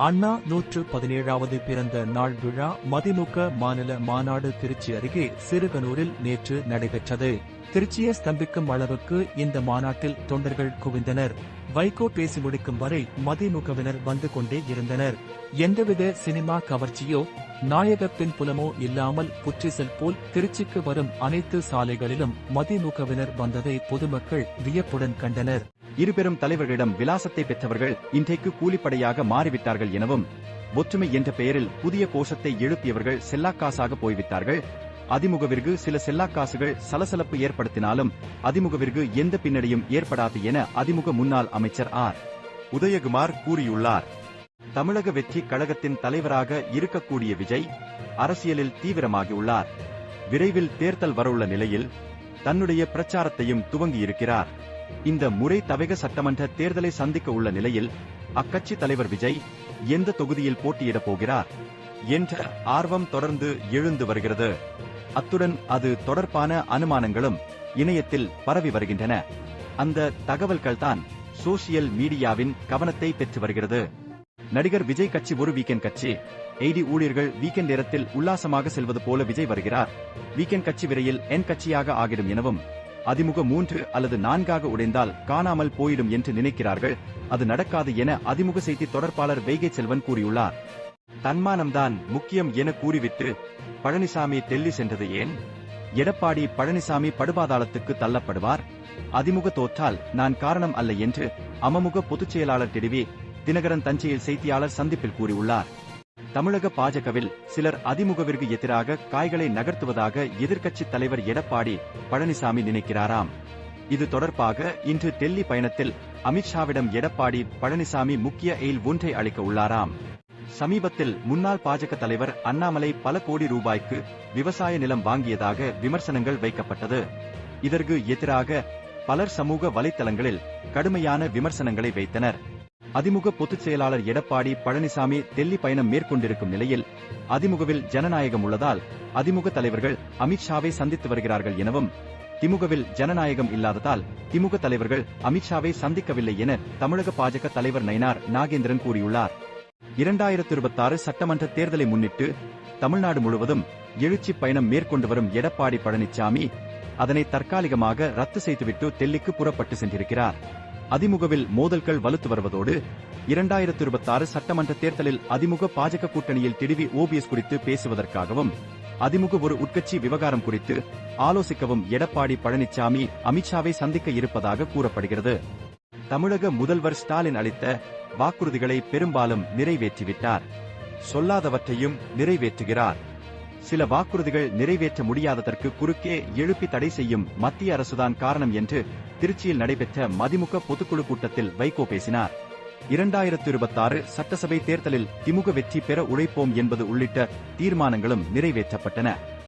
அண்ணா 117வது பிறந்த நாள் விழா மதிமுக மாநில மாநாடு திருச்சி அருகே சிறுகனூரில் நேற்று நடைபெற்றது. திருச்சியை ஸ்தம்பிக்கும் அளவுக்கு இந்த மாநாட்டில் தொண்டர்கள் குவிந்தனர். வைகோ பேசி முடிக்கும் வரை மதிமுகவினர் வந்து கொண்டே இருந்தனர். எந்தவித சினிமா கவர்ச்சியோ நாயகத்தின் புலமோ இல்லாமல் புற்றிசல் போல் திருச்சிக்கு வரும் அனைத்து சாலைகளிலும் மதிமுகவினர் வந்ததை பொதுமக்கள் வியப்புடன் கண்டனர். இருபெரும் தலைவர்களிடம் விலாசத்தை பெற்றவர்கள் இன்றைக்கு கூலிப்படையாக மாறிவிட்டார்கள் எனவும், ஒற்றுமை என்ற பெயரில் புதிய கோஷத்தை எழுப்பியவர்கள் செல்லாக்காசாக போய்விட்டார்கள். அதிமுகவிற்கு சில செல்லாக்காசுகள் சலசலப்பு ஏற்படுத்தினாலும் அதிமுகவிற்கு எந்த பின்னடையும் ஏற்படாது என அதிமுக முன்னாள் அமைச்சர் ஆர். உதயகுமார் கூறியுள்ளார். தமிழக வெற்றி கழகத்தின் தலைவராக இருக்கக்கூடிய விஜய் அரசியலில் தீவிரமாகியுள்ளார். விரைவில் தேர்தல் வரவுள்ள நிலையில் தன்னுடைய பிரச்சாரத்தையும் துவங்கியிருக்கிறார். இந்த முறை தமிழக சட்டமன்ற தேர்தலை சந்திக்க உள்ள நிலையில் அக்கட்சி தலைவர் விஜய் எந்த தொகுதியில் போட்டியிடப் போகிறார் என்ற ஆர்வம் தொடர்ந்து எழுந்து வருகிறது. அத்துடன் அது தொடர்பான அனுமானங்களும் இணையத்தில் பரவி வருகின்றன. அந்த தகவல்கள்தான் சோசியல் மீடியாவின் கவனத்தை பெற்று வருகிறது. நடிகர் விஜய் கட்சி ஒரு வீக்கெண்ட் கட்சி. ஐடி ஊழியர்கள் வீக்கெண்ட் நேரத்தில் உல்லாசமாக செல்வது போல விஜய் வருகிறார். வீக்கெண்ட் கட்சி விரையில் என் கட்சியாக ஆகிடும் எனவும், அதிமுக 3 அல்லது 4ஆக உடைந்தால் காணாமல் போயிடும் என்று நினைக்கிறார்கள். அது நடக்காது என அதிமுக செய்தி தொடர்பாளர் வைகை செல்வன் கூறியுள்ளார். தன்மானம்தான் முக்கியம் என கூறிவிட்டு பழனிசாமி டெல்லி சென்றது ஏன்? எடப்பாடி பழனிசாமி படுபாதாளத்துக்கு தள்ளப்படுவார். அதிமுக தோற்றால் நான் காரணம் அல்ல என்று அமமுக பொதுச் செயலாளர் டிடிவி தினகரன் தஞ்சையில் செய்தியாளர் சந்திப்பில் கூறியுள்ளார். தமிழக பாஜகவில் சிலர் அதிமுகவிற்கு எதிராக காய்களை நகர்த்துவதாக எதிர்க்கட்சி தலைவர் எடப்பாடி பழனிசாமி நினைக்கிறாராம். இது தொடர்பாக இன்று டெல்லி பயணத்தில் அமித்ஷாவிடம் எடப்பாடி பழனிசாமி முக்கிய எயில் ஒன்றை அளிக்க உள்ளாராம். சமீபத்தில் முன்னாள் பாஜக தலைவர் அண்ணாமலை பல கோடி ரூபாய்க்கு விவசாய நிலம் வாங்கியதாக விமர்சனங்கள் வைக்கப்பட்டது. இதற்கு எதிராக பலர் சமூக வலைத்தளங்களில் கடுமையான விமர்சனங்களை வைத்தனர். அதிமுக பொதுச் செயலாளர் எடப்பாடி பழனிசாமி டெல்லி பயணம் மேற்கொண்டிருக்கும் நிலையில் அதிமுகவில் ஜனநாயகம் உள்ளதால் அதிமுக தலைவர்கள் அமித்ஷாவை சந்தித்து வருகிறார்கள் எனவும், திமுகவில் ஜனநாயகம் இல்லாததால் திமுக தலைவர்கள் அமித்ஷாவை சந்திக்கவில்லை என தமிழக பாஜக தலைவர் நயினார் நாகேந்திரன் கூறியுள்ளார். 2026 சட்டமன்ற தேர்தலை முன்னிட்டு தமிழ்நாடு முழுவதும் எழுச்சி பயணம் மேற்கொண்டு வரும் எடப்பாடி பழனிசாமி அதனை தற்காலிகமாக ரத்து செய்துவிட்டு டெல்லிக்கு புறப்பட்டு சென்றிருக்கிறார். அதிமுகவில் மோதல்கள் வலுத்து வருவதோடு 2026 சட்டமன்ற தேர்தலில் அதிமுக பாஜக கூட்டணியில் டிடிவி ஓபிஎஸ் குறித்து பேசுவதற்காகவும், அதிமுக ஒரு உட்கட்சி விவகாரம் குறித்து ஆலோசிக்கவும் எடப்பாடி பழனிசாமி அமித்ஷாவை சந்திக்க இருப்பதாக கூறப்படுகிறது. தமிழக முதல்வர் ஸ்டாலின் அளித்த வாக்குறுதிகளை பெரும்பாலும் நிறைவேற்றிவிட்டார். சொல்லாதவற்றையும் நிறைவேற்றுகிறார். சில வாக்குறுதிகள் நிறைவேற்ற முடியாததற்கு குறுக்கே எழுப்பி தடை செய்யும் மத்திய அரசுதான் காரணம் என்று திருச்சியில் நடைபெற்ற மதிமுக பொதுக்குழு கூட்டத்தில் வைகோ பேசினார். 2026 சட்டசபை தேர்தலில் திமுக வெற்றி பெற உழைப்போம் என்பது உள்ளிட்ட தீர்மானங்களும் நிறைவேற்றப்பட்டன.